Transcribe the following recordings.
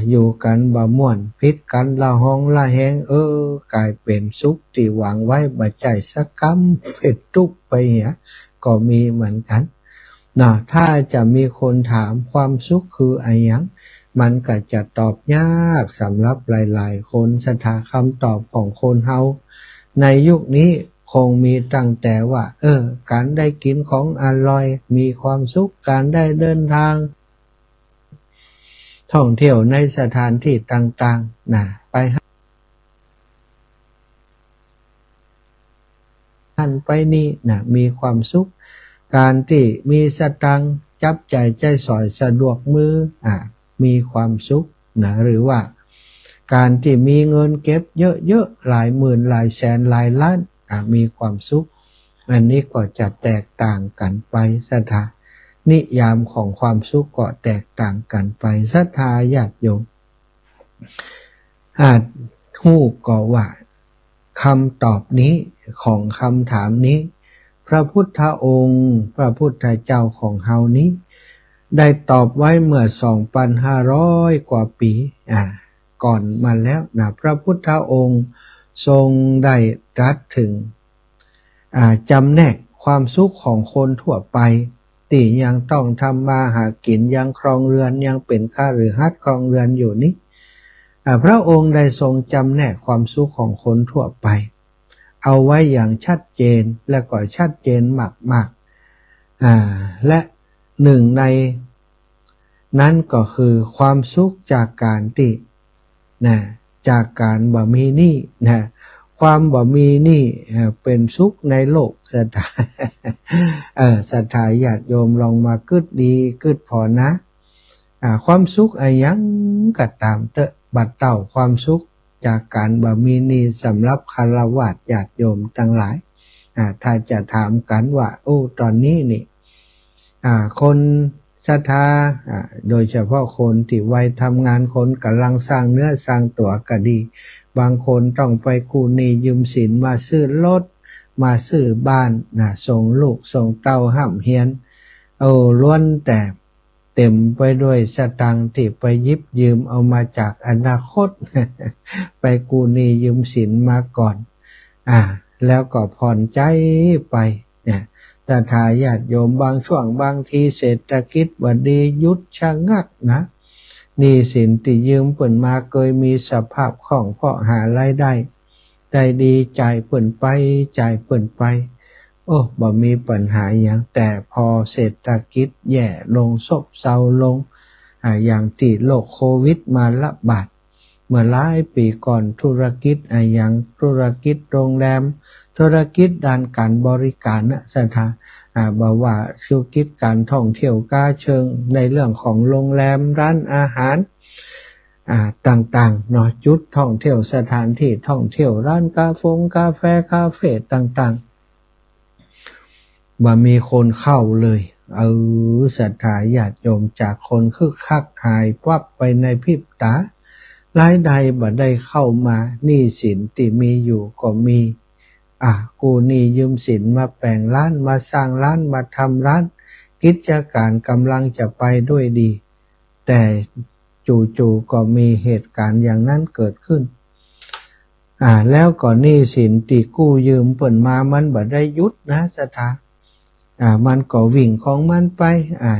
อยู่กันบ่ม่วนพิษกันละห้องละแหงกลายเป็นสุขที่หวังไว้บ่ใจสักคำเผ็ดทุกไปเหียก็มีเหมือนกันนะถ้าจะมีคนถามความสุขคืออะไรยังมันก็จะตอบยากสำหรับหลายๆคนสถาคำตอบของคนเฮาในยุคนี้คงมีตั้งแต่ว่าการได้กินของอร่อยมีความสุขการได้เดินทางท่องเที่ยวในสถานที่ต่างๆนะไปหันไปนี่นะมีความสุขการที่มีสตังค์จับใจใจสอยสะดวกมือมีความสุขนะหรือว่าการที่มีเงินเก็บเยอะๆหลายหมื่นหลายแสนหลายล้านมีความสุขอันนี้ก็จะแตกต่างกันไปสถานิยามของความสุขก็แตกต่างกันไปศรัทธาญาติโยมอาจฮู้ก็ว่าคำตอบนี้ของคำถามนี้พระพุทธองค์พระพุทธเจ้าของเฮานี้ได้ตอบไว้เมื่อ 2,500 กว่าปีก่อนมาแล้วนะพระพุทธองค์ทรงได้ตรัสถึงจำแนกความสุขของคนทั่วไปที่ยังต้องทำมาหากินยังครองเรือนยังเป็นข้ารือฮัดครองเรือนอยู่นี้พระองค์ได้ทรงจำแนกความสุขของคนทั่วไปเอาไว้อย่างชัดเจนและก็ชัดเจนมากๆและหนึ่งในนั้นก็คือความสุขจากการที่จากการบ่มีหนี้ความบ่มีหนี้เป็นสุขในโลกศรัทธาญาติโยมลองมากึดดีกึดพอนะความสุขอะไรยังก็ตามเตอะบัดเต่าความสุขจากการบ่มีหนี้สำหรับฆราวาสญาติโยมทั้งหลายถ้าจะถามกันว่าตอนนี้นี่คนศรัทธาโดยเฉพาะคนที่วัยทำงานคนกำลังสร้างเนื้อสร้างตัวก็ดีบางคนต้องไปกู้หนี้ยืมสินมาซื้อรถมาซื้อบ้านส่งลูกส่งเต้าห้ำเฮียนล้วนแต่เต็มไปด้วยสตังค์ที่ไปยิบยืมเอามาจากอนาคต ไปกู้หนี้ยืมสินมาก่อนแล้วก็ผ่อนใจไปแต่ถ้าญาติโยมบางช่วงบางทีเศรษฐกิจบ่ดีหยุดชะงักนะหนี้สินที่ยืมเปิ่นมาเคยมีสภาพคล่องเพราะหารายได้ดีจ่ายเปิ่นไปจ่ายเปิ่นไปบ่มีปัญหาอย่างแต่พอเศรษฐกิจแย่ลงซบเซาลงอย่างที่โรคโควิดมาระบาดเมื่อหลายปีก่อนธุรกิจอย่างธุรกิจโรงแรมธุรกิจด้านการบริการสถานบอกว่าธุรกิจการท่องเที่ยวกาเชิงในเรื่องของโรงแรมร้านอาหารต่างๆเนาะจุดท่องเที่ยวสถานที่ท่องเที่ยวร้านกาแฟคาเฟ่ต่างๆบ่มีคนเข้าเลยศรัทธาญาติโยมจากคนคึกคักหายวับไปในพริบตารายได้บ่ได้เข้ามาหนี้สินที่มีอยู่ก็มีกู้หนี้ยืมสินมาแปลงร้านมาสร้างร้านมาทำร้านกิจการกำลังจะไปด้วยดีแต่จู่ๆก็มีเหตุการณ์อย่างนั้นเกิดขึ้นแล้วก็หนี้สินที่กู้ยืมเปิ่นมามันบ่ได้หยุดนะสถามันก็วิ่งของมันไป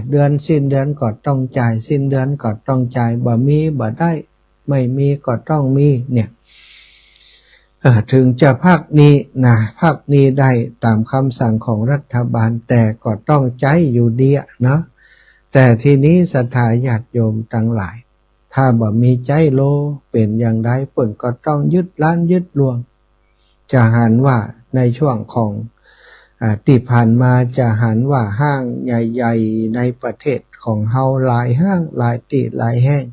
เดือนสิ้นเดือนก็ต้องจ่ายสิ้นเดือนก็ต้องจ่ายบ่มีบ่ได้ไม่มีก็ต้องมีเนี่ยถึงจะภาคนี้ได้ตามคำสั่งของรัฐบาลแต่ก็ต้องใจอยู่ดีเนาะแต่ทีนี้ศรัทธาญาติโยมทั้งหลายถ้าบ่มีใจโลเป็นอย่างไรเปิ่นก็ต้องยึดล้านยึดลวงจะหันว่าในช่วงของที่ผ่านมาจะหันว่าห้างใหญ่ๆในประเทศของเฮาหลายห้างหลายที่หลายแห่ง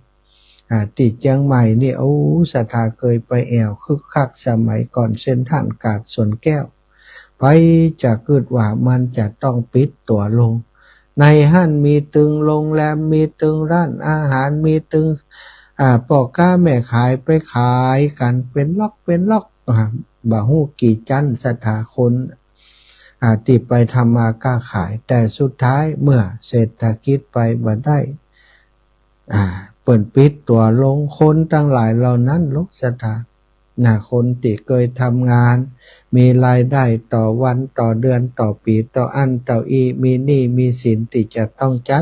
ที่เชียงใหม่นี่ศรัทธาเคยไปแอวคึกคักสมัยก่อนเซ็นทรัลกาดสวนแก้วไปจะเกิดว่ามันจะต้องปิดตัวลงในห้างมีตึงโรงแรมมีตึงร้านอาหารมีตึงพ่อค้าแม่ขายไปขายกันเป็นล็อกบ่ฮู้กี่จันศรัทธาคนที่ไปทำมาค้าขายแต่สุดท้ายเมื่อเศรษฐกิจไปบ่ได้ เปิ่นปิดตัวลงคนตั้งหลายเหล่านั้นลกสถาคนที่เคยทำงานมีรายได้ต่อวันต่อเดือนต่อปีต่ออันต่ออีมีหนี้มีสินที่จะต้องใช้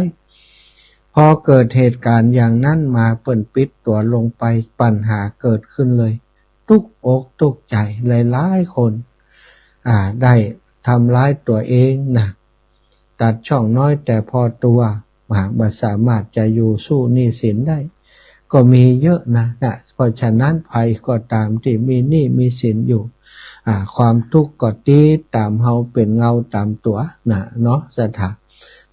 พอเกิดเหตุการณ์อย่างนั้นมาเปิ่นปิดตัวลงไปปัญหาเกิดขึ้นเลยทุกอกทุกใจหลายๆคนได้ทำร้ายตัวเองตัดช่องน้อยแต่พอตัวบ่สามารถจะอยู่สู้หนี้สินได้ก็มีเยอะเพราะฉะนั้นภัยก็ตามที่มีหนี้มีสินอยู่ความทุกข์ก็ตีตามเฮาเป็นเงาตามตัวเนาะสถา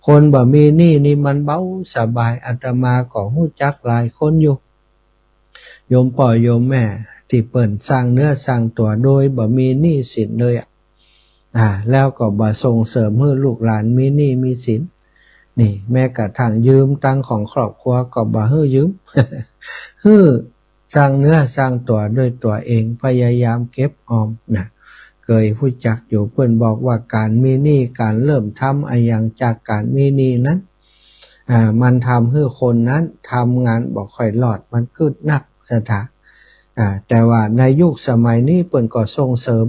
คนบ่มีหนี้นี่มันเบาสบายอาตมาก็ฮู้จักหลายคนอยู่โยมพ่อโยมแม่ที่เปิ่นสร้างเนื้อสร้างตัวโดยบ่มีหนี้สินเลยแล้วก็บ่ส่งเสริมให้ลูกหลานมีหนี้มีสินนี่แม้กระทั่งยืมตังของครอบครัวก็บ่ให้ยืม ฮื้อสร้างเนื้อสร้างตัวด้วยตัวเองพยายามเก็บออมเคยรู้จักอยู่เพิ่นบอกว่าการมีหนี้การเริ่มทำอย่างจากการมีหนี้นั้นมันทำให้คนนั้นทำงานบ่ค่อยรอดมันกึดนักสถาแต่ว่าในยุคสมัยนี้เปิ่นก็ส่งเสริม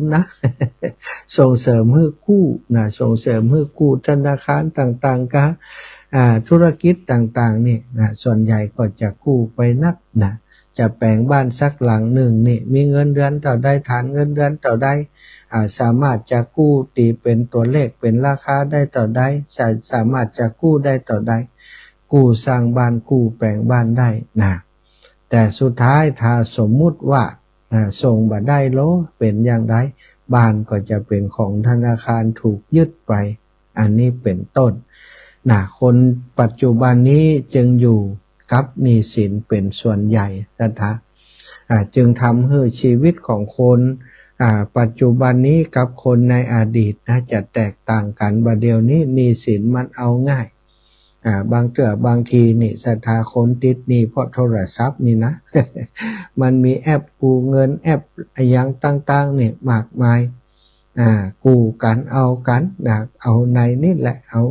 ส่งเสริมให้กู้ส่งเสริมให้กู้ธนาคารต่างๆก็ธุรกิจต่างๆนี่ส่วนใหญ่ก็จะกู้ไปนักจะแปลงบ้านสักหลังหนึ่งนี่มีเงินเดือนเท่าใดฐานเงินเดือนเท่าใดสามารถจะกู้ตีเป็นตัวเลขเป็นราคาได้เท่าใดสามารถจะกู้ได้เท่าใดกู้สร้างบ้านกู้แปลงบ้านได้แต่สุดท้ายถ้าสมมุติว่าส่งบ่ได้โลเป็นอย่างไรบ้านก็จะเป็นของธนาคารถูกยึดไปอันนี้เป็นต้นคนปัจจุบันนี้จึงอยู่กับหนี้สินเป็นส่วนใหญ่จึงทำให้ชีวิตของคนปัจจุบันนี้กับคนในอดีตจะแตกต่างกันบัดเดี๋ยวนี้หนี้สินมันเอาง่ายบางทีนี่ศรัทธาคนติดหนี้เพราะโทรศัพท์นี่นะ มันมีแอปกู้เงินแอปอย่างต่างๆนี่มากมายกู้กันเอากันเอาในนี่แหละเอา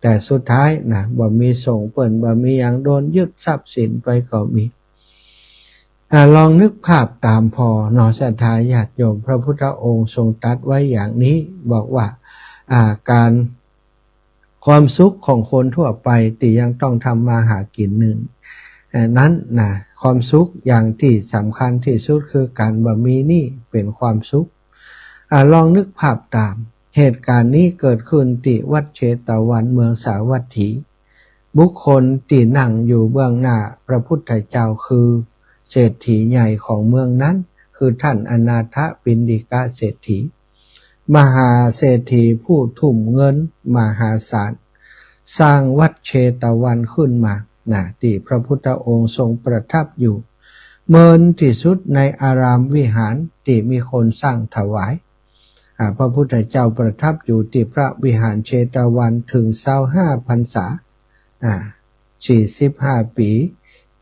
แต่สุดท้ายบ่มีส่งเปิ่นบ่มีอย่างโดนยึดทรัพย์สินไปก็มีลองนึกภาพตามพอศรัทธาญาติโยมพระพุทธองค์ทรงตรัสไว้อย่างนี้บอกว่าการความสุขของคนทั่วไปที่ยังต้องทำมาหากินหนึ่งนั้นความสุขอย่างที่สำคัญที่สุดคือการบ่มีหนี้เป็นความสุขลองนึกภาพตามเหตุการณ์นี้เกิดขึ้นที่วัดเชตวันเมืองสาวัตถีบุคคลที่นั่งอยู่เบื้องหน้าพระพุทธเจ้าคือเศรษฐีใหญ่ของเมืองนั้นคือท่านอนาถปิณฑิกเศรษฐีมหาเศรษฐีผู้ทุ่มเงินมหาศาลสร้างวัดเชตวันขึ้นมาที่พระพุทธองค์ทรงประทับอยู่เมินที่สุดในอารามวิหารที่มีคนสร้างถวายพระพุทธเจ้าประทับอยู่ที่พระวิหารเชตวันถึง25 พรรษา45 ปี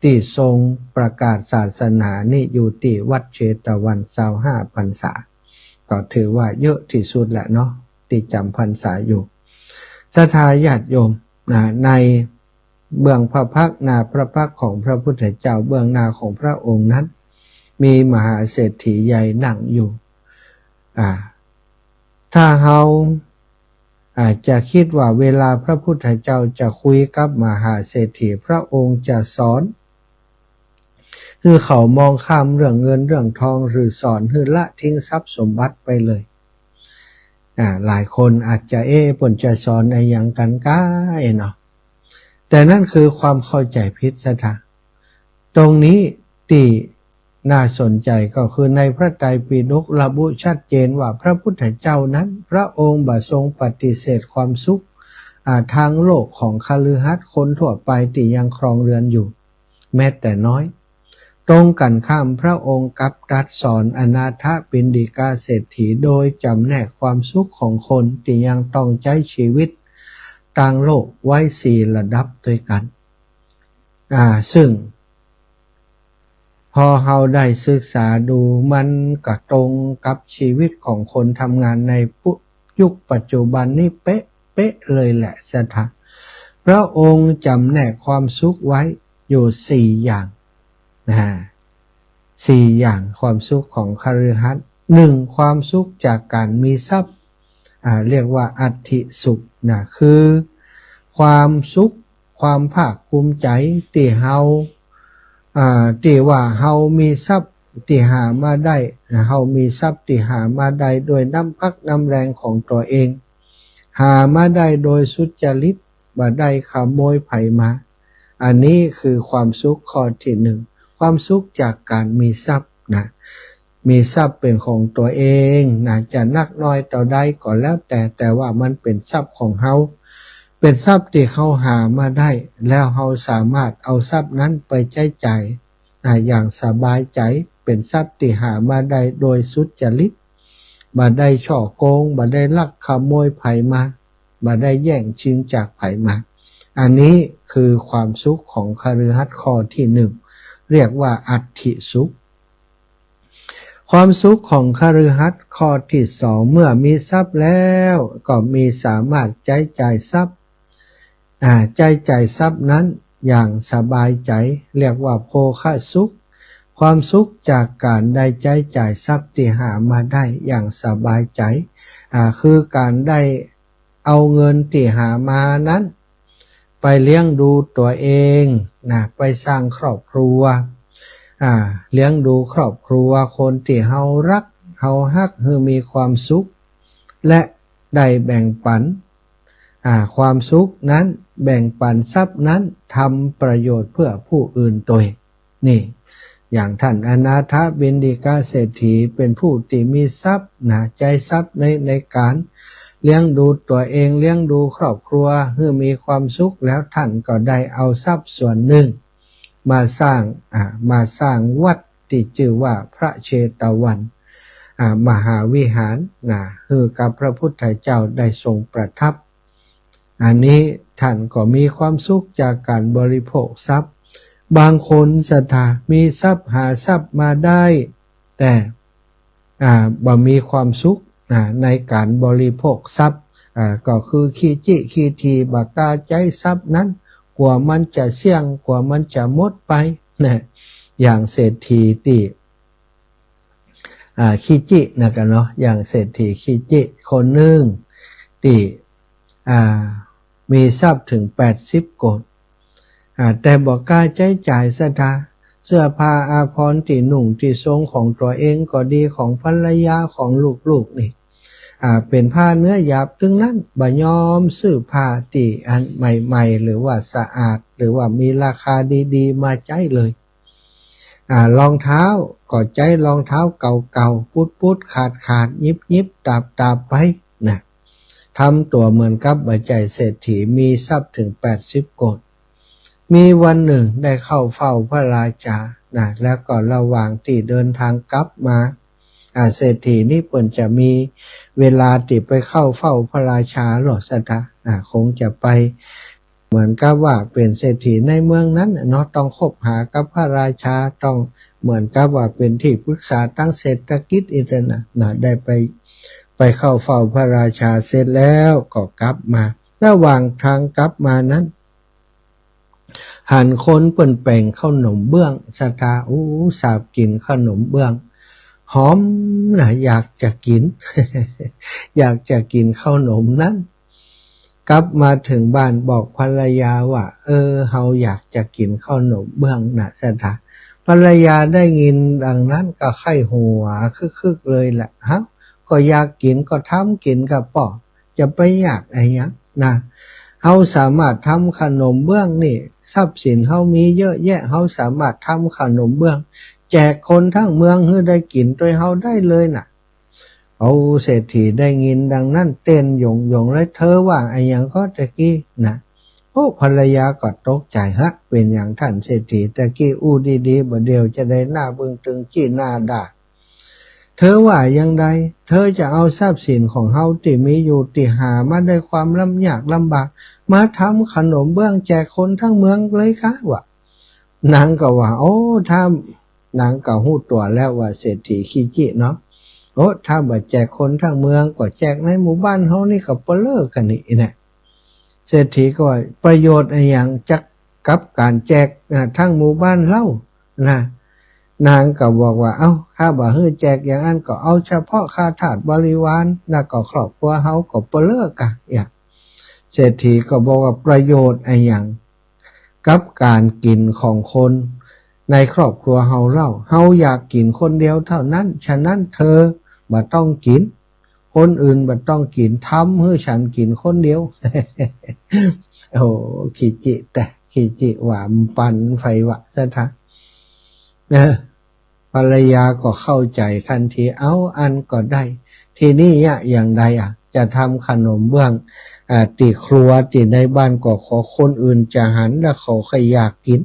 ที่ทรงประกาศศาสนานี่อยู่ที่วัดเชตวัน25 พรรษาก็ถือว่าเยอะที่สุดแหละเนาะที่จำพรรษาอยู่ศรัทธาญาติโยมในเบื้องพระพักตร์หน้าพระพักตร์ของพระพุทธเจ้าเบื้องหน้าของพระองค์นั้นมีมหาเศรษฐีใหญ่นั่งอยู่ถ้าเราอาจจะคิดว่าเวลาพระพุทธเจ้าจะคุยกับมหาเศรษฐีพระองค์จะสอนคือเขามองข้ามเรื่องเงินเรื่องทองหรือสอนคือละทิ้งทรัพย์สมบัติไปเลยหลายคนอาจจะเพิ่นจะสอนในอย่างกันก้ายเนาะแต่นั่นคือความเข้าใจผิดซะท่าตรงนี้ที่น่าสนใจก็คือในพระไตรปิฎกระบุชัดเจนว่าพระพุทธเจ้านั้นพระองค์บ่ทรงปฏิเสธความสุขทางโลกของคฤหัสถ์คนทั่วไปที่ยังครองเรือนอยู่แม้แต่น้อยตรงกันข้ามพระองค์กับตรัสสอนอนาถปิณฑิกเศรษฐีโดยจำแนกความสุขของคนที่ยังต้องใช้ชีวิตต่างโลกไว้4 ระดับด้วยกันซึ่งพอเราได้ศึกษาดูมันก็ตรงกับชีวิตของคนทำงานในยุคปัจจุบันนี้เป๊ะเลยแหละสถาพระองค์จำแนกความสุขไว้ อยู่สี่อย่างนะสี่อย่างความสุขของคฤหัสถ์หนึ่งความสุขจากการมีทรัพย์เรียกว่าอัตถิสุขนะคือความสุขความภาคภูมิใจที่เฮาที่ว่าเฮามีทรัพย์ที่หามาได้เฮามีทรัพย์ที่หามาได้โดยน้ำพักน้ำแรงของตัวเองหามาได้โดยสุจริตบ่ได้ขโมยไผมาอันนี้คือความสุขข้อที่หนึ่งความสุขจากการมีทรัพย์นะมีทรัพย์เป็นของตัวเองนะจะนักน้อยต่อใดก็แล้วแต่ว่ามันเป็นทรัพย์ของเฮาเป็นทรัพย์ที่เขาหามาได้แล้วเฮาสามารถเอาทรัพย์นั้นไปใช้จ่ายอย่างสบายใจเป็นทรัพย์ที่หามาได้โดยสุจริตบ่ได้ฉ้อโกงบ่ได้ลักขโมยไผมาบ่ได้แย่งชิงจากไผมาอันนี้คือความสุขของคฤหัสถ์ข้อที่หนึ่งเรียกว่าอัตถิสุขความสุขของคฤหัสถ์ข้อที่สองเมื่อมีทรัพย์แล้วก็มีสามารถใช้จ่ายทรัพย์ใช้จ่ายทรัพย์นั้นอย่างสบายใจเรียกว่าโภคสุขความสุขจากการได้ใช้จ่ายทรัพย์ที่หามาได้อย่างสบายใจคือการได้เอาเงินที่หามานั้นไปเลี้ยงดูตัวเองนะไปสร้างครอบครัวเลี้ยงดูครอบครัวคนที่เฮารักเฮาฮักให้มีความสุขและได้แบ่งปันความสุขนั้นแบ่งปันทรัพย์นั้นทำประโยชน์เพื่อผู้อื่นตัวเองนี่อย่างท่านอนาถบิณฑิกเศรษฐีเป็นผู้ที่มีทรัพย์ใจทรัพย์ในการเลี้ยงดูตัวเองเลี้ยงดูครอบครัวให้มีความสุขแล้วท่านก็ได้เอาทรัพย์ส่วนหนึ่งมาสร้างวัดที่ชื่อว่าพระเชตวันมหาวิหารคือกับพระพุทธเจ้าได้ทรงประทับอันนี้ท่านก็มีความสุขจากการบริโภคทรัพย์บางคนศรัทธามีทรัพย์หาทรัพย์มาได้แต่บ่มีความสุขในการบริโภคทรัพย์ก็คือขี้จิขี้ทีบ่กล้าใช้ทรัพย์นั้นกลัวมันจะเสี่ยงกลัวมันจะหมดไปนะอย่างเศรษฐีที่ขี้จิกันเนาะอย่างเศรษฐีขี้จิคนหนึ่งที่มีทรัพย์ถึง80 โกฏแต่บอกกล้าใช้จ่ายศรัทธาเสื้อผ้าอาภรณ์ที่นุ่งที่ทรงของตัวเองก็ดีของภรรยาของลูกๆนี่เป็นผ้าเนื้อหยาบถึงนั้นบ่ยอมซื้อผ้าที่อันใหม่ๆหรือว่าสะอาดหรือว่ามีราคาดีๆมาใช้เลยรองเท้าก็ใช้รองเท้าเก่าๆปุดๆขาดยิบตาบไปนะทำตัวเหมือนกับบ่ใจเศรษฐีมีทรัพย์ถึง80 โกฏมีวันหนึ่งได้เข้าเฝ้าพระราชาแล้วก็ระหว่างที่เดินทางกลับมาเศรษฐีนี่เปิ่นจะมีเวลาที่ไปเข้าเฝ้าพระราชาหรอสัตว์คงจะไปเหมือนกับว่าเป็นเศรษฐีในเมืองนั้นเนาะต้องคบหากับพระราชาต้องเหมือนกับว่าเป็นที่ปรึกษาตั้งเศรษฐกิจอีกนะได้ไปเข้าเฝ้าพระราชาเสร็จแล้วก็กลับมาระหว่างทางกลับมานั้นหันคนเปิ่นแป่งขนมเบื้องสตาสาบกินขนมเบื้องหอมอยากจะกิน อยากจะกินขนมนั้นกลับมาถึงบ้านบอกภรรยาว่าเฮาอยากจะกินขนมเบื้องสตาภรรยาได้ยินดังนั้นก็ไข้หัวคึกเลยแหละก็อยากกินก็ทำกินกับป่อจะไปอยากอะไรยังเฮาสามารถทำขนมเบื้องนี่ทรัพย์สินเฮามีเยอะแยะเฮาสามารถทำขนมเบื้องแจกคนทั้งเมืองให้ได้กินโดยเฮาได้เลยเอาเศรษฐีได้ยินดังนั้นเต้นหยงเลยเธอว่าไอ้ยังก็ตะกี้ภรรยาก็ตกใจเป็นอย่างท่านเศรษฐีตะกี้ดีๆบ่เดียวจะได้หน้าบึ้งตึงจี้หน้าด่าเธอว่ายังไงเธอจะเอาทรัพย์สินของเฮาที่มีอยู่ที่หามาด้วยความลำยากลำบากมาทำขนมเบื้องแจกคนทั้งเมืองเลยคะวะนางก็ว่าถ้านางก็หู้ตัวแล้วว่าเศรษฐีขี้จิเนาะถ้าบ่แจกคนทั้งเมืองก็แจกในหมู่บ้านเฮานี่ก็เปเลิกกันนี่นะเศรษฐีก็ว่าประโยชน์อะไรอย่างจัก กับการแจกทั้งหมู่บ้านเล่านะนางก็บอกว่าเอ้าถ้าบ่ฮื้อแจกอย่างนั้นก็เอาเฉพาะข้าทาสบริวารแล้วก็ครอบครัวเฮาก็เปลิกกะอย่างเศรษฐีก็บอกว่าประโยชน์อะไรอย่างกับการกินของคนในครอบครัวเฮาเล่าเฮาอยากกินคนเดียวเท่านั้นฉะนั้นเธอบ่ต้องกินคนอื่นบ่ต้องกินทำให้ฉันกินคนเดียว โอ้ขีจิแต่ขีจิหวามปันไฟวะซะทะภรรยาก็เข้าใจทันทีเอาอันก็ได้ทีนี้อย่างใดจะทำขนมเบื้องติครัวติในบ้านก็ขอคนอื่นจะหันแล้วเขาใครอยากกิน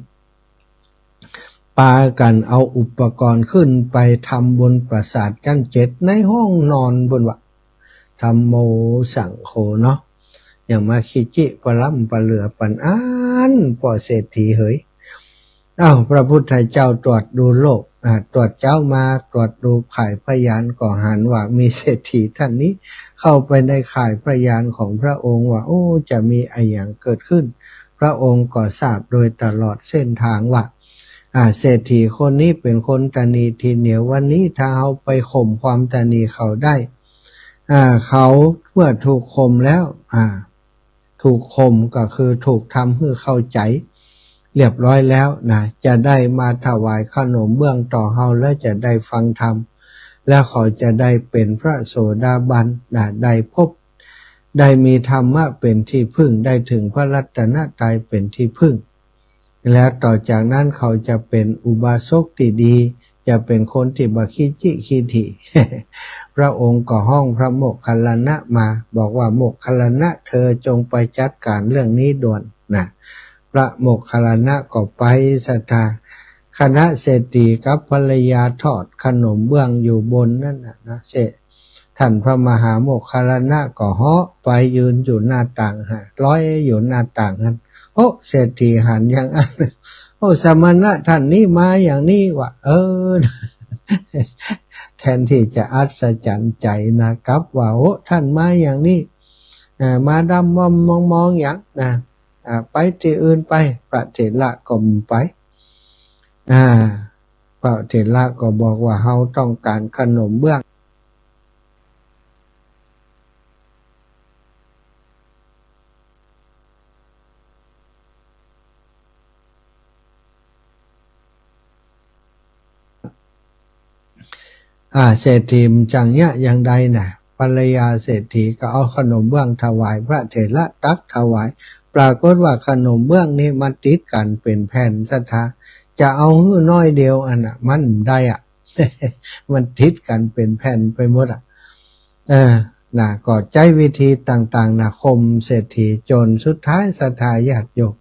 ปากันเอาอุปกรณ์ขึ้นไปทำบนปราสาทชั้น7ในห้องนอนบนวะทำโมสังโฆเนาะอย่างมาคิจิปลัมปะเหลือปันอันปอเศรษฐีเฮ้ยพระพุทธเจ้าตรวจดูโลกตรวจเจ้ามาตรวจดูข่ายพยานก็หันว่ามีเศรษฐีท่านนี้เข้าไปในข่ายพยานของพระองค์ว่าโอ้จะมีอะไรอย่างเกิดขึ้นพระองค์ก็ทราบโดยตลอดเส้นทางว่าเศรษฐีคนนี้เป็นคนตนีทีเหนียววันนี้ถ้าเอาไปข่มความตนีเขาได้เขาเมื่อถูกข่มแล้วถูกข่มก็คือถูกทำให้เข้าใจเรียบร้อยแล้วนะจะได้มาถวายขนมเบื้องต่อเฮาแล้วจะได้ฟังธรรมแล้วเขาจะได้เป็นพระโสดาบันได้พบได้มีธรรมะเป็นที่พึ่งได้ถึงพระรัตนตรัยเป็นที่พึ่งแล้วต่อจากนั้นเขาจะเป็นอุบาสกที่ดีจะเป็นคนที่บ่คิจิคิถิ พระองค์ก็ห้องพระโมคคัลลานะมาบอกว่าโมคคัลลานะเธอจงไปจัดการเรื่องนี้ด่วนนะพระโมคคัลลานะก็ไปศรัทธาคณะเศรษฐีกับภรรยาทอดขนมเบื้องอยู่บนนั่นนะท่านพระมหาโมคคัลลานะก็เหาะไปยืนอยู่หน้าต่างร้อยอยู่หน้าต่างนั้นโอ้เศรษฐีหันอย่างนั้นโอ้สมณะท่านนี้มาอย่างนี้วะแทนที่จะอัศจรรย์ใจนะครับว่าโอ้ท่านมาอย่างนี้มาดำมองอย่างนะไปที่อื่นไปพระเถระก็ไปพระเถระก็บอกว่าเฮาต้องการขนมเบื้องเศรษฐีจังเนี่ยอย่างใดนะภรรยาเศรษฐีก็เอาขนมเบื้องถวายพระเถระตักถวายปรากฏว่าขนมเบื้องนี้มันติดกันเป็นแผ่นศรัทธาจะเอาหื้อน้อยเดียวมันได้มันติดกันเป็นแผ่นไปหมดก็ใจวิธีต่างๆข่มเศรษฐีจนสุดท้ายศรัทธาญาติโยม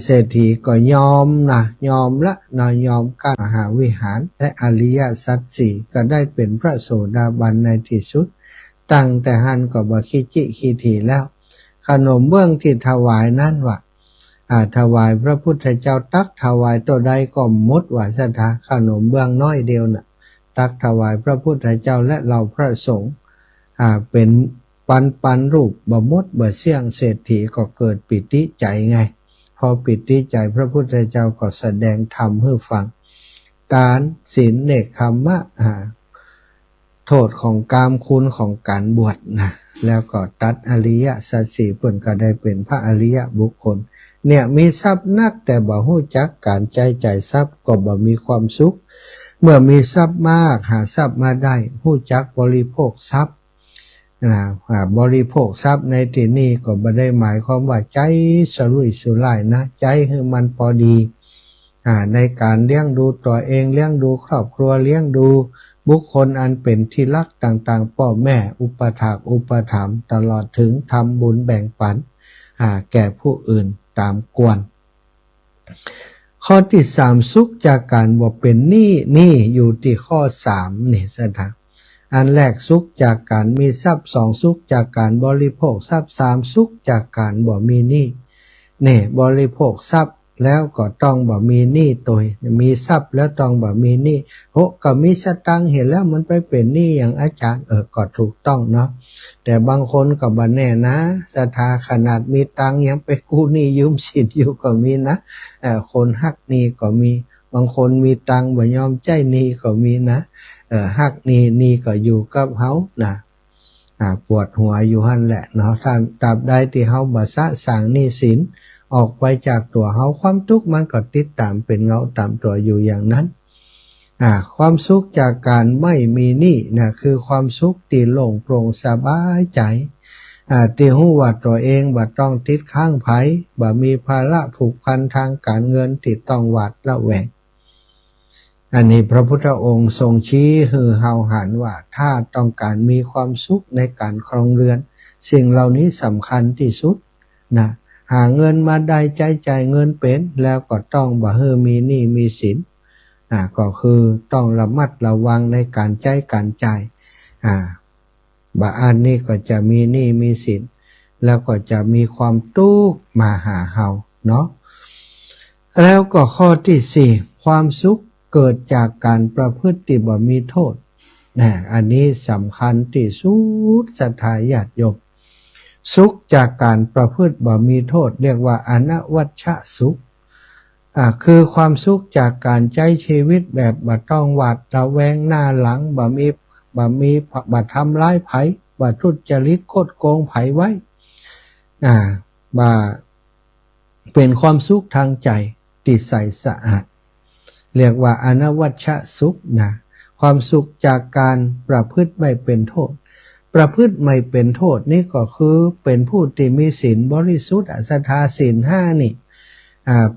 เศรษฐีก็ยอมยอมยอมการมหาวิหารและอริยสัจสี่ก็ได้เป็นพระโสดาบันในที่สุดตั้งแต่หันก็บ่คิจิคิถีแล้วขนมเบื้องที่ถวายนั่นว่าถวายพระพุทธเจ้าตักถวายตัวใดก็หมดว่าศรัทธาขนมเบื้องน้อยเดียวตักถวายพระพุทธเจ้าและเราพระสงฆ์เป็นปันรูปบ่หมดบ่เสี่ยงเศรษฐีก็เกิดปิติใจไงพอปิติใจพระพุทธเจ้าก็แสดงธรรมให้ฟังการศีลเนกขัมมะโทษของกามคุณของการบวชแล้วก็ตัดอริยสัจสี่เพิ่นก็ได้เป็นพระอริยบุคคลเนี่ยมีทรัพย์นักแต่บ่ฮู้จักการใจทรัพย์ก็บ่มีความสุขเมื่อมีทรัพย์มากหาทรัพย์มาได้ฮู้จักบริโภคทรัพย์บริโภคทรัพย์ในที่นี้ก็บ่ได้หมายความว่าใจสรุ่ยสุร่ายนะใจให้มันพอดีในการเลี้ยงดูตัวเองเลี้ยงดูครอบครัวเลี้ยงดูบุคคลอันเป็นที่รักต่างๆพ่อแม่อุปถากอุปถัมภ์ตลอดถึงทำบุญแบ่งปันแก่ผู้อื่นตามควรข้อที่3สุขจากการบ่เป็นหนี้อยู่ที่ข้อ3นี่ซะนะอันแรกสุขจากการมีทรัพย์2สุขจากการบริโภคทรัพย์3สุขจากการบ่มีหนี้บริโภคทรัพย์ แล้วก็ต้องบ่มีหนี้ตัวมีทรัพย์แล้วต้องบ่มีหนี้โหก็มีสตังค์เห็นแล้วมันไปเป็นหนี้อย่างอาจารย์ก็ถูกต้องเนาะแต่บางคนก็บ่แน่นะศรัทธาขนาดมีตังค์ยังไปกู้หนี้ยืมสินอยู่ก็มีนะคนฮักหนี้ก็มีบางคนมีตังค์บ่ยอมใจหนี้ก็มีนะฮักหนี้ก็อยู่กับเฮานะปวดหัวอยู่หั่นแหละเนาะถ้าตราบใดที่เฮาบ่สะสางหนี้สินออกไปจากตัวเฮาความทุกข์มันก็ติดตามเป็นเงาตามตัวอยู่อย่างนั้นความสุขจากการไม่มีหนี้นะคือความสุขที่โล่งโปร่งสบายใจที่รู้ว่าตัวเองบ่ต้องติดข้างไผบ่มีภาระผูกพันทางการเงินที่ต้องหวาดระแวงอันนี้พระพุทธองค์ทรงชี้ให้เฮาหันว่าถ้าต้องการมีความสุขในการครองเรือนสิ่งเหล่านี้สำคัญที่สุดนะหาเงินมาได้จ่ายเงินเป็นแล้วก็ต้องบ่ให้มีหนี้มีสินก็คือต้องระมัดระวังในการใช้การจ่ายบ่อันนี้ก็จะมีหนี้มีสินแล้วก็จะมีความทุกข์มาหาเฮาเนาะแล้วก็ข้อที่4ความสุขเกิดจากการประพฤติที่บ่มีโทษอันนี้สำคัญที่สุดศรัทธาญาติโยมสุขจากการประพฤติบ่มีโทษเรียกว่าอนวัชชสุขคือความสุขจากการใช้ชีวิตแบบบ่ต้องหวาดระแวงหน้าหลังบ่ทำร้ายไผบ่ทุจริตคดโกงไผไว้บ่เป็นความสุขทางใจที่ใสสะอาดเรียกว่าอนวัชชสุขนะความสุขจากการประพฤติไม่เป็นโทษประพฤติไม่เป็นโทษนี่ก็คือเป็นผู้ที่มีศีลบริสุทธิ์ศรัทธาศีล5นี่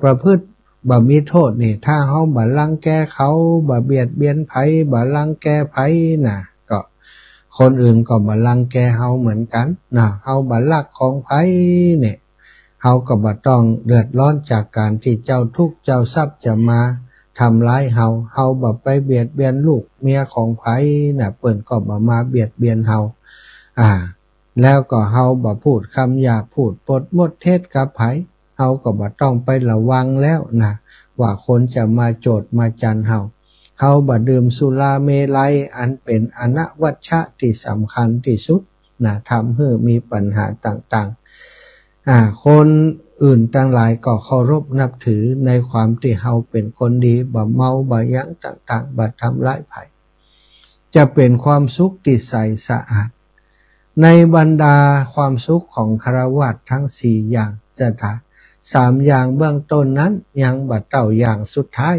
ประพฤติบ่มีโทษนี่ถ้าเฮาบ่รังแกเขาบ่เบียดเบียนไผบ่รังแกไผนะก็คนอื่นก็บ่รังแกเฮาเหมือนกันนะเฮาบ่ลักของไผเนี่ยเฮาก็บ่ต้องเดือดร้อนจากการที่เจ้าทุกข์เจ้าทรัพย์จะมาทำร้ายเฮาบ่ไปเบียดเบียนลูกเมียของไผน่ะเปิ้นก็บ่มาเบียดเบียนเฮาแล้วก็เฮาบ่พูดคำหยาบพูดปดมดเท็จกับไผเฮาก็บ่ต้องไประวังแล้วนะว่าคนจะมาโจทย์มาจันเฮาบ่ดื่มสุราเมลัยอันเป็นอนวัชชะที่สำคัญที่สุดนะทำให้มีปัญหาต่างๆคนอื่นต่างหลายก็เคารพนับถือในความที่เฮาเป็นคนดีบ่เมาบ่หยังต่างๆบ่ทำร้ายไผจะเป็นความสุขที่ใสสะอาดในบรรดาความสุขของฆราวาสทั้ง4อย่างจะถา3อย่างเบื้องต้นนั้นยังบ่เต้าอย่างสุดท้าย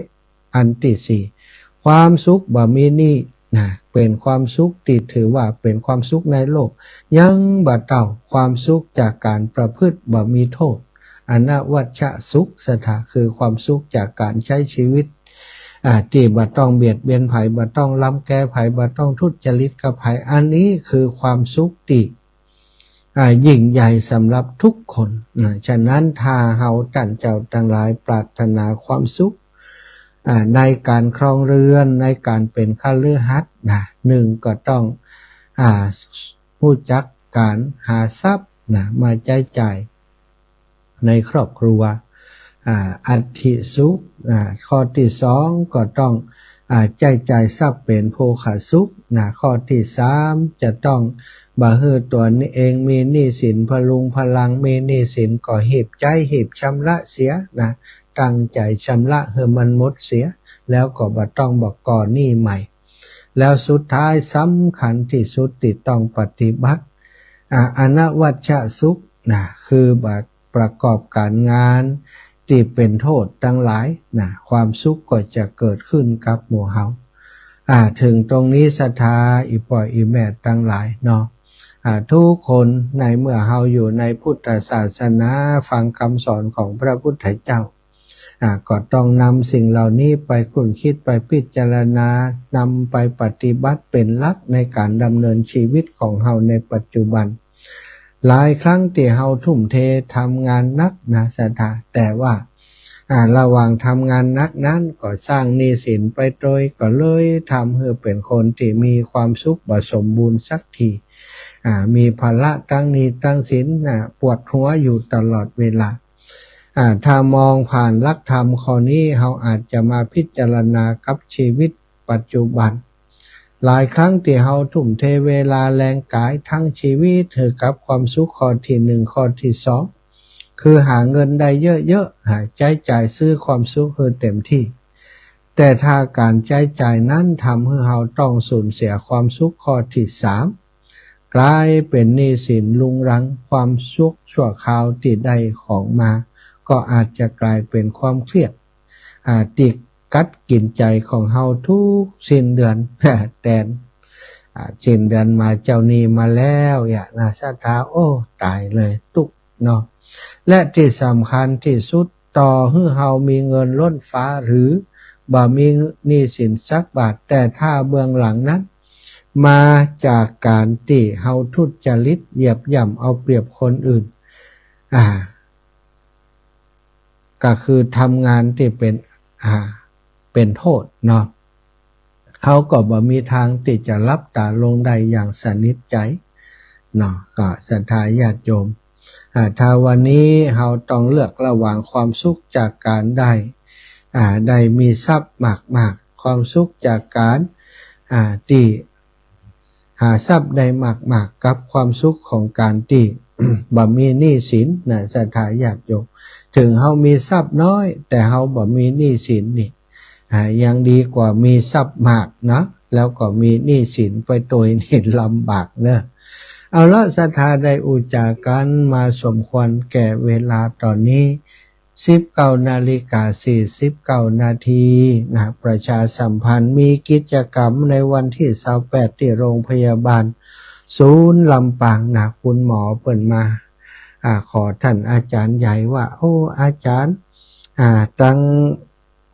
อันที่4ความสุขบ่มีหนี้นะเป็นความสุขที่ถือว่าเป็นความสุขในโลกยังบ่เต้าความสุขจากการประพฤติบ่มีโทษอนวัชชสุขสถาคือความสุขจากการใช้ชีวิตที่บ่ต้องเบียดเบียนไผบ่ต้องล้ำแก้ไผบ่ต้องทุจริตกับไผอันนี้คือความสุขที่ยิ่งใหญ่สำหรับทุกคนฉะนั้นถ้าเฮาท่านเจ้าทั้งหลายปรารถนาความสุขในการครองเรือนในการเป็นฆฤหัสถ์1ก็ต้องรู้จักการหาทรัพย์มาใช้จ่ายในครอบครัวอัตถิสุขข้อที่2ก็ต้องใช้จ่ายทรัพย์เป็นโภคสุขข้อที่3จะต้องบ่ให้ตัวนี้เองมีหนี้สินพลุงพลังมีหนี้สินก็หีบใจหีบชำระเสียตั้งใจชำระให้มันหมดเสียแล้วก็บ่ต้องบ่ก่อหนี้ใหม่แล้วสุดท้ายสำคัญที่สุดที่ต้องปฏิบัติอนวัชชสุขคือบ่ประกอบการงานที่เป็นโทษทั้งหลายความสุขก็จะเกิดขึ้นกับหมู่เฮาถึงตรงนี้ศรัทธาอีพ่ออีแม่ทั้งหลายเนาะทุกคนในเมื่อเฮาอยู่ในพุทธศาสนาฟังคำสอนของพระพุทธเจ้าก็ต้องนำสิ่งเหล่านี้ไปคุ้นคิดไปพิจารณานำไปปฏิบัติเป็นหลักในการดำเนินชีวิตของเฮาในปัจจุบันหลายครั้งที่เฮาทุ่มเททำงานหนักศรัทธาแต่ว่าระหว่างทำงานหนักนั้นก็สร้างหนี้สินไปโดยก็เลยทำให้เป็นคนที่มีความสุขบ่สมบูรณ์สักทีมีภาระตั้งหนี้ตั้งสินปวดหัวอยู่ตลอดเวลา ถ้ามองผ่านหลักธรรมข้อนี้เราอาจจะมาพิจารณากับชีวิตปัจจุบันหลายครั้งที่เราทุ่มเทเวลาแรงกายทั้งชีวิตถือกับความสุขข้อที่หนึ่งข้อที่สองคือหาเงินได้เยอะๆใช้จ่ายซื้อความสุขให้เต็มที่แต่ถ้าการใช้จ่ายนั้นทำให้เราต้องสูญเสียความสุขข้อที่สามกลายเป็นหนี้สินรุงรังความสุขชั่วคราวที่ได้ของมาก็อาจจะกลายเป็นความเครียดติดกัดกินใจของเฮาทุกสิ้นเดือน แต่สิ้นเดือนมาเจ้าหนี้มาแล้วอย่านาซาทาโอ้ตายเลยตุกเนาะและที่สำคัญที่สุดต่อให้เฮามีเงินล้นฟ้าหรือบ่มีหนี้สินสักบาทแต่ถ้าเบื้องหลังนั้นมาจากการที่เฮาทุจริตเหยียบย่ำเอาเปรียบคนอื่นก็คือทำงานที่เป็นโทษเนาะเขาก็บ่มีทางที่จะรับตาลงได้อย่างสนิทใจเนาะก็ศรัทธาญาติโยมถ้าวันนี้เราต้องเลือกระหว่างความสุขจากการได้มีทรัพย์มากๆความสุขจากการที่หาทรัพย์ได้มากๆกับความสุขของการที่ บ่มีหนี้สินนะศรัทธาญาติโยมถึงเฮามีทรัพย์น้อยแต่เฮาบ่มีหนี้สินนี่ยังดีกว่ามีทรัพย์มากนะแล้วก็มีหนี้สินไปโดยนี่ลำบากเนอะเอาละศรัทธาได้อุจากันมาสมควรแก่เวลาตอนนี้19:49 นาทีนะประชาสัมพันธ์มีกิจกรรมในวันที่28ที่โรงพยาบาลศูนย์ลำปางนะคุณหมอเปิ่นมาขอท่านอาจารย์ใหญ่ว่าโอ้อาจารย์ตัง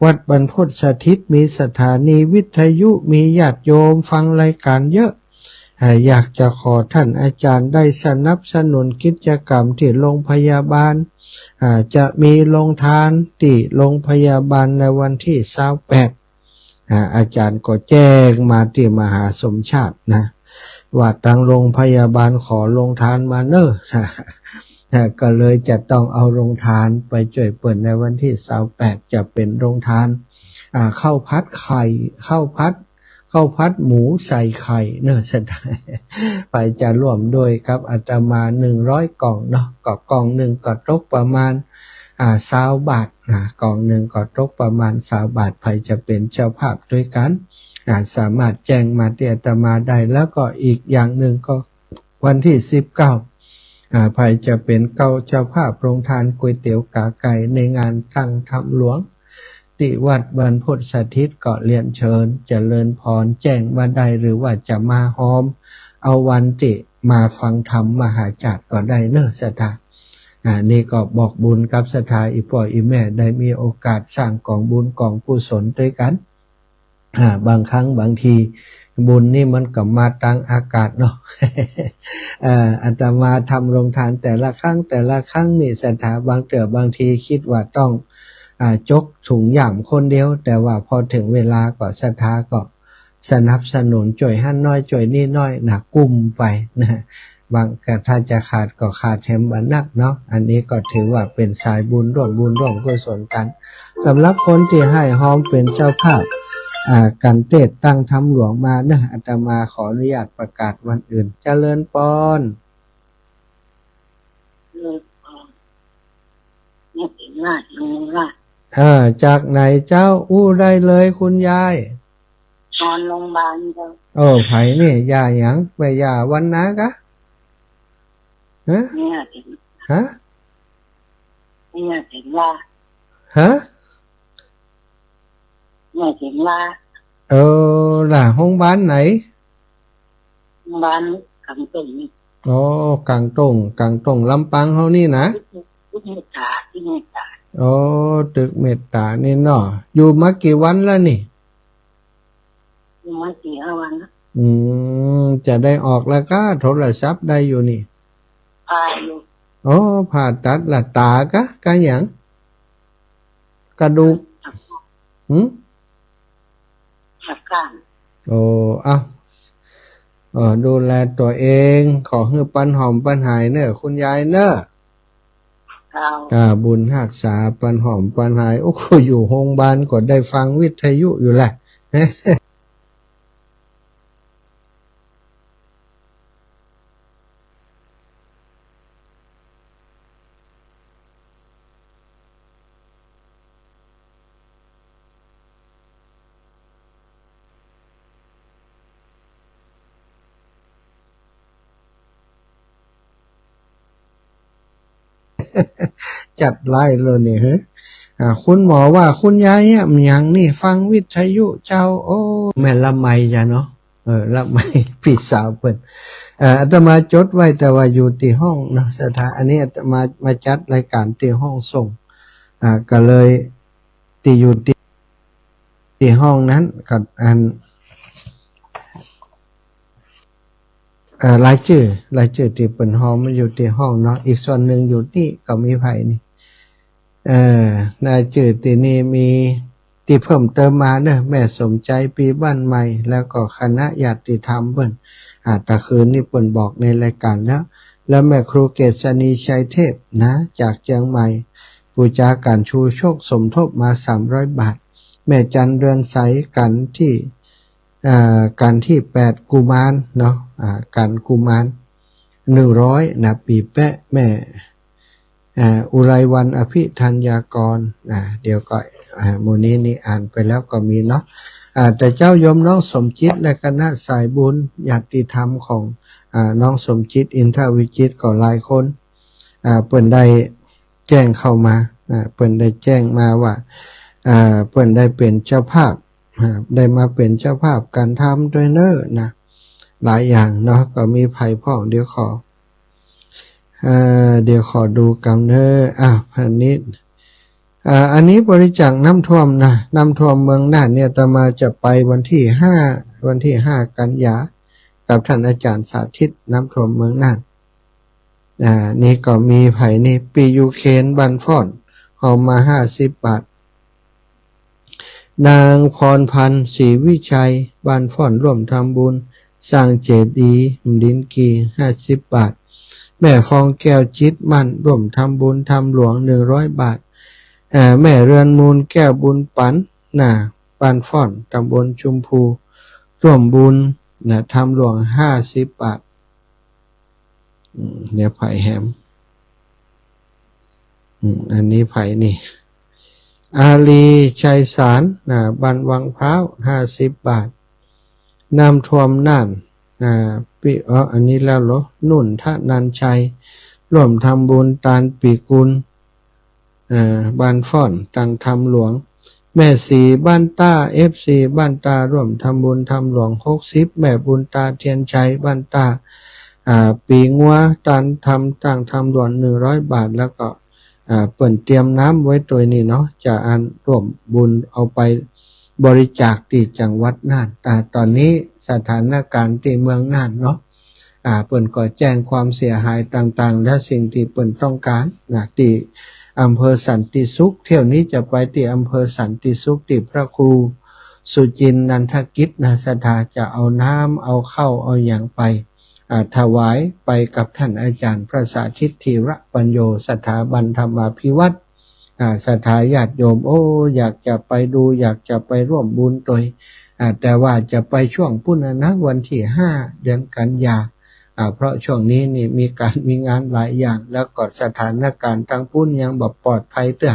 วัดบรรพตสถิตมีสถานีวิทยุมีญาติโยมฟังรายการเยอะอยากจะขอท่านอาจารย์ได้สนับสนุนกิจกรรมที่โรงพยาบาลจะมีโรงทานที่โรงพยาบาลในวันที่28อาจารย์ก็แจ้งมาที่มหาสมชาตินะว่าทางโรงพยาบาลขอโรงทานมาเนอะก็เลยจะต้องเอาโรงทานไปช่วยเปิดในวันที่28จะเป็นโรงทานข้าวพัดไข่ข้าวพัดหมูใส่ไข่เนอะสุดท้ายไปจะร่วมด้วยครับอาตมา100กล่องเนาะก็กล่องหนึ่งก็ตกประมาณ20 บาทนะกล่องหนึ่งก็ตกประมาณ20 บาทไปจะเป็นเจ้าภาพด้วยกันสามารถแจ้งมาที่อาตมาได้แล้วก็อีกอย่างหนึ่งก็วันที่19ภัยจะเป็นเจ้าภาพโรงทานก๋วยเตี๋ยวกาไก่ในงานตั้งธรรมหลวงที่วัดบรรพตสถิตก็เรียนเชิญเจริญพรแจ้งมาได้หรือว่าจะมาหอมเอาวันที่มาฟังธรรมมหาจักรก็ได้เนอะศรัทธานี่ก็บอกบุญกับศรัทธาอีพ่ออีแม่ได้มีโอกาสสร้างกองบุญกองกุศลด้วยกันบางครั้งบางทีบุญนี่มันก็มาตั้งอากาศเนาะ อาตมาทำโรงทานแต่ละครั้งนี่ศรัทธาบางทีคิดว่าต้องจกถุงหย่ำคนเดียวแต่ว่าพอถึงเวลาก็ศรัทธาก็สนับสนุนจ่วยหั่นน้อยจ่วยนี่น้อยนะกุ้มไปนะบางถ้าจะขาดก็ขาดแถมบันนักเนาะอันนี้ก็ถือว่าเป็นสายบุญร่วมกุศลกันสำหรับคนที่ให้หอมเป็นเจ้าภาพการเทศตั้งธรรมหลวงมานะอาตมาขออนุญาตประกาศวันอื่นเจริญพรจากไหนเจ้าอู้ได้เลยคุณยายนอนโรงพยาบาลเจ้าโอ้ไผนี่ยาหยังไปยาวันนะกะเนี่ยถึงว่าเนี่ยถึงว่าล่ะห้องบ้านไหนบ้านกลางตรงนี่กลางตรงลำปางเฮานี่นะตึกเมตตาตึกเมตตานี่เนาะอยู่มากี่วันแล้วนี่อยู่มา4-5 วันนะจะได้ออกแล้วก็โทรศัพท์ได้อยู่นี่อยู่ผ่าตัดละตากะหยังกระดูกสักการดูแลตัวเองขอให้ปันหอมปันหายเนอะคุณยายเนอะ ข้าว บุญหักษาปันหอมปันหายโอ้โหอยู่โรงพยาบาลก็ได้ฟังวิทยุอยู่แหละ จัดไล่เลยเนี่ยฮะคุณหมอว่าคุณยายเนี่ยอย่างนี่ฟังวิทยุเจ้าโอ้แม่ละไมจ้ะเนาะละไม พี่สาวเปิ่นอาตมาจดไว้แต่ว่าอยู่ที่ห้องเนาะสถานอันนี้อาตมาจัดรายการที่ห้องส่งก็เลยที่อยู่ที่ห้องนั้นกับอันรายชื่อที่เปิ่นห้องมันอยู่ที่ห้องเนาะอีกส่วนหนึ่งอยู่นี่ก็มีไผนี่รายชื่อที่นี่มีที่เพิ่มเติมมาเนอะแม่สมใจปีบ้านใหม่แล้วก็คณะญาติธรรมเปิ้นตะคืนนี่เปิ้นบอกในรายการแล้วแม่ครูเกษณีชัยเทพนะจากเชียงใหม่บูชาการชูโชคสมทบมา300 บาทแม่จันเรือนใสกันที่8กุมารเนาะกันกุมาร100นะปีแปะแม่อุไรวันอภิธัญญากรเดี๋ยวก็หมู่นี้นี่อ่านไปแล้วก็มีเนาะแต่เจ้าโยมน้องสมจิตและคณะสายบุญญาติธรรมของน้องสมจิตอินทวิจิตก็หลายคนเปิ้นได้แจ้งเข้ามาเปิ้นได้แจ้งมาว่าเปิ้นได้เป็นเจ้าภาพได้มาเป็นเจ้าภาพการทำด้วยเนอนะหลายอย่างเนาะก็มีไผพ้องเดี๋ยวขอดูกำเนพันนิดอันนี้บริจาคน้ำท่วมนะน้ำท่วมเมืองน่านเนี่ยอาตมาจะไปวันที่5กันยากับท่านอาจารย์สาธิตน้ำท่วมเมืองน่านนี่ก็มีไผนี่ปียูเคนบันฟอนเอามา50 บาทนางพรพันธ์ศรีวิชัยบันฟอนร่วมทำบุญสร้างเจดีย์ดินกี50 บาทแม่ฟองแก้วจิตมั่นร่วมทำบุญทำหลวง100 บาทแม่เรือนมูลแก้วบุญปันบ้านฟ่อนตำบลชุมพูร่วมบุญทำหลวง50 บาทเนี่ยไผ่แฮมอันนี้ไผ่นี่อาลีชัยสารบ้านวังพร้าว50 บาทน้ำท่วมน่านอันนี้แล้วเหรอนุ่นทะนันชัยร่วมทำบุญตาลปีกุลบ้านฟ่อนตั้งทำหลวงแม่สีบ้านต้า FC บ้านตาร่วมทำบุญทำหลวง60แม่บุญตาเทียนชัยบ้านตาปีงัวตั้งทำหลวง100 บาทแล้วก็เปิ่นเตรียมน้ำไว้ตัวนี้เนาะจะร่วมบุญเอาไปบริจาคที่จังหวัดน่านตอนนี้สถานการณ์ที่เมืองน่านเนาะเปิ่นก็แจ้งความเสียหายต่างๆและสิ่งที่เปิ่นต้องการที่อำเภอสันติสุขเที่ยวนี้จะไปที่อำเภอสันติสุขที่พระครูสุจินนันทกิจสถาจะเอาน้ำเอาเข้าเอาอย่างไปถวายไปกับท่านอาจารย์พระสาธิตธีระปัญโยสถาบันธรรมาภิวัตรสถาญาติโยมอยากจะไปดูอยากจะไปร่วมบุญตัวแต่ว่าจะไปช่วงพุ่นนะวันที่5 เดือนกันยาเพราะช่วงนี้นี่มีงานหลายอย่างแล้วก็สถานการณ์ทางพุ่นยังแบบปลอดภัยเตื้อ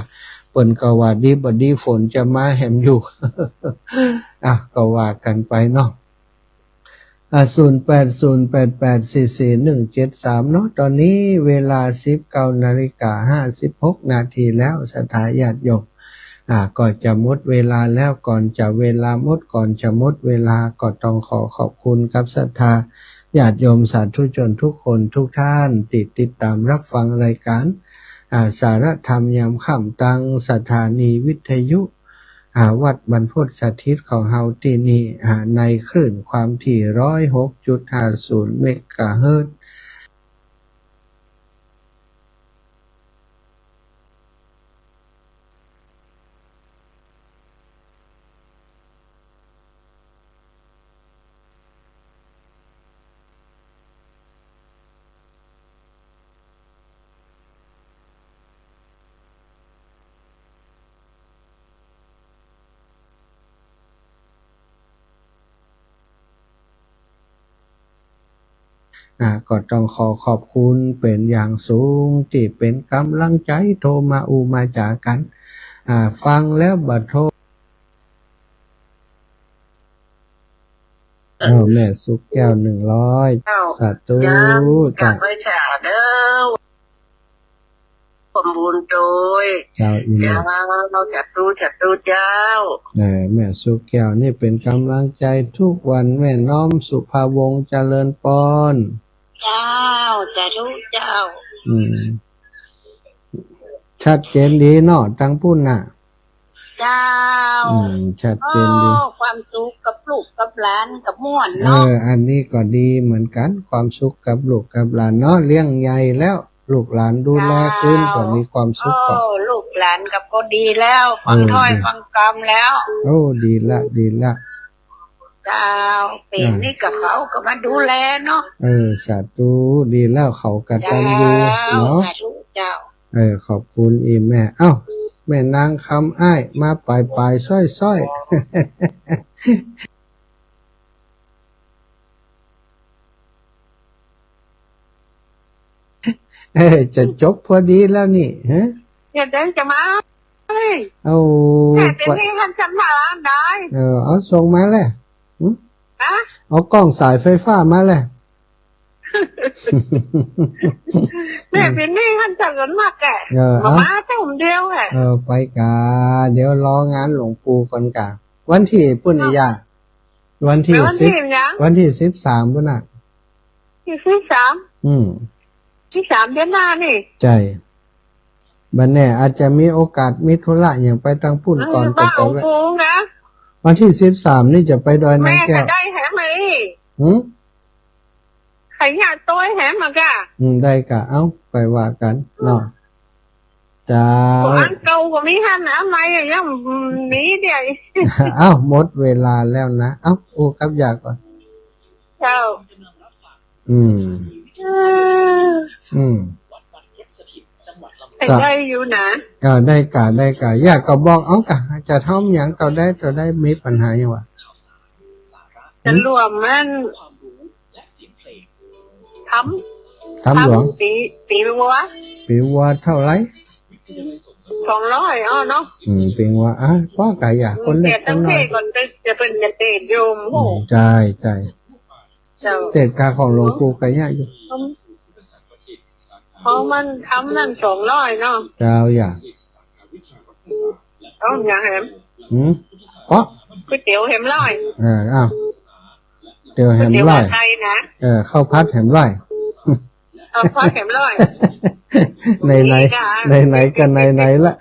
เปิ่นก็ว่าดีฝนจะมาแหมอยู่ ก็ว่ากันไปเนาะ0808844173เนาะตอนนี้เวลา 19:56 แล้วสถาญาติโยมก็จะหมดเวลาแล้วก่อนจะเวลาหมดก่อนจะหมดเวลาก็ต้องขอบคุณกับศรัทธาญาติโยมสาธุชนทุกคนทุกท่านติดตามรับฟังรายการสารธรรมยามค่ำตังสถานีวิทยุวัดบรรพตสถิตของเฮาที่นี่ในคลื่นความถี่106.50 เมกะเฮิรตซ์ ก็ต้องขอบคุณเป็นอย่างสูงที่เป็นกำลังใจโทรมามาจากกันฟังแล้วบัดโทรแม่สุกแก้ว100สาธุจ้าไปฉาเด้อสมบูรณ์โดยเจ้าอีแม่เราจัดดูเจ้าแม่สุกแก้วนี่เป็นกำลังใจทุกวันแม่น้อมสุภาวงศ์เจริญปอนเจ้าจัดทุกเจ้าชัดเจนดีเนาะทั้งพูดน่ะเจ้าชัดเจนดีความสุขกับลูกกับหลานกับม่วนเนาะอันนี้ก็ดีเหมือนกันความสุขกับลูกกับหลานเนาะเลี้ยงใหญ่แล้วลูกหลานดูแลขึ้นก็มีความสุขก็ลูกหลานกับก็ดีแล้วฟังถ้อยฟังกรรมแล้วดีละเจ้าเป็นนี่กับเขาก็มาดูแลเนาะสาธุดีแล้วเขากตัญญูเนาะเจ้าขอบคุณอีแม่แม่นางคำอ้ายมาปลายซ้อยจะจบพอดีแล้วนี่ฮะอย่าเดินจะมาแต่เป็นนี่มันจะมาได้เอาส่งมาเลยเอากล้องสายไฟฟ้ามาเลยแม่เป็นนี่มันจะเงินมากแกมาแต่ผมเดียวแหละไปกะเดี๋ยวรองานหลวงปู่ก่อนกะวันที่ปุ่นยาวันที่13ปุ่นน่ะที่13เดือนหน้านี่ใช่บัดแน่อาจจะมีโอกาสมีธุระอย่างไปทางปุ่นก่อนก็จะไปวันที่13นี่จะไปดอยนางแก้วแม่ก็ได้แหมไหมใครอยากตัวแหมมากะได้กะไปว่ากันเนาะจ้าอันเก่าก็มีห้านะไม่ยังมีเดียวหมดเวลาแล้วนะครับอยากก่อนเจ้าได้อยู่นะได้กะอยากก็บอกกะจะทำอย่างก็ได้มีปัญหาอย่างวะจะรวมมันทำหลวงปีวัวเท่าไร200เนาะปีวัวพ่อกะอยากคนเล็กคนน้อยก่อนจะเป็นเตะโยมโหใจเตะกาของหลวงปู่กะยากอยู่เพราะมันทำนั่น200เนาะเจ้าอยากอย่างแหมก๋วยเตี๋ยวแหมร้อยเตี๋ยวแหมร้อยข้าวพัดแหมร้อยข้าวพัดแหมร้อยไหนกันไหนละ